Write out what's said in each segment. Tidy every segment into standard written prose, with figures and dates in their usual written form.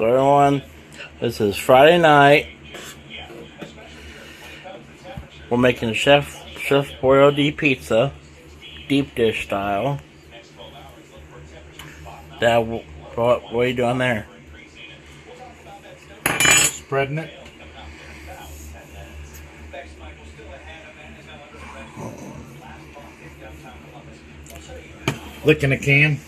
So everyone, this is Friday night. We're making Chef Boyardee pizza, deep dish style. Dad, what are you doing there? Spreading it. Licking a can.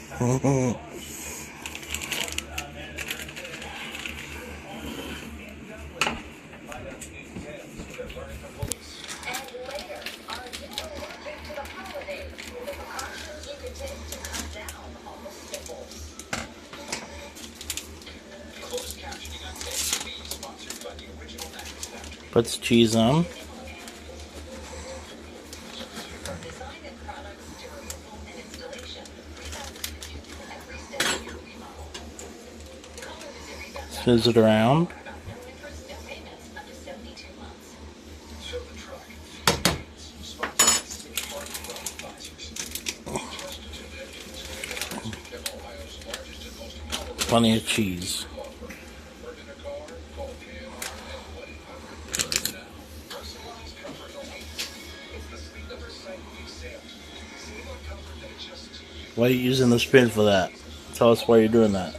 Puts cheese on. Spins it around. Plenty of cheese. Why are you using the spoon for that? Tell us why you're doing that.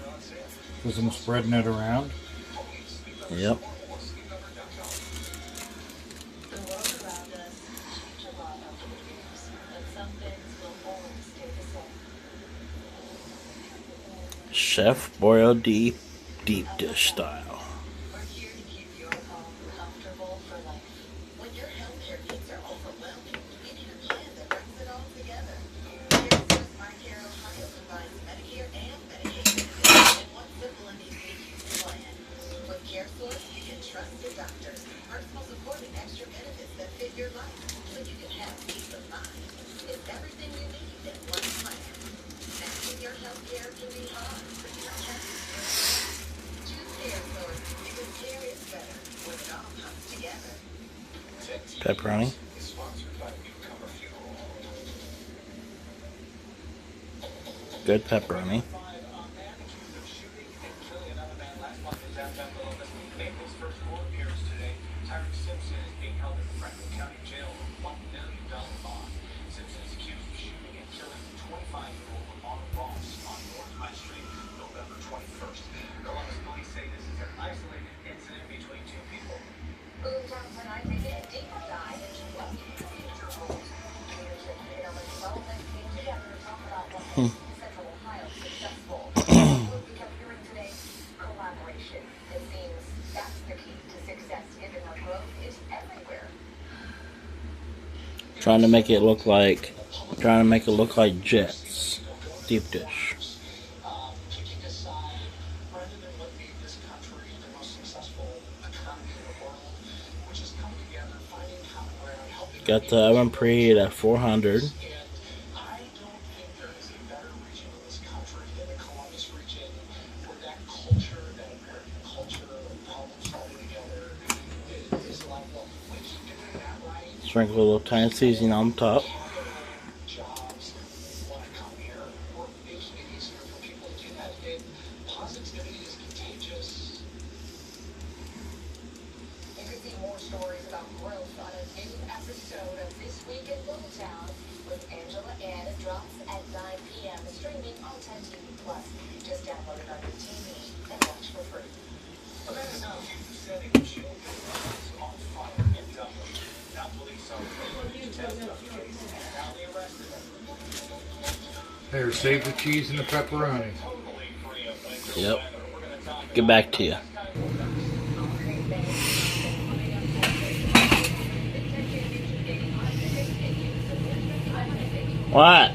Because I'm spreading it around. Yep. Chef Boyardee deep dish style. Pepperoni. Good pepperoni. Trying to make it look like Jets deep dish. Got the oven preheat at 400. Sprinkle a little tiny seasoning on top. There, save the cheese and the pepperoni. Yep. Get back to you. What?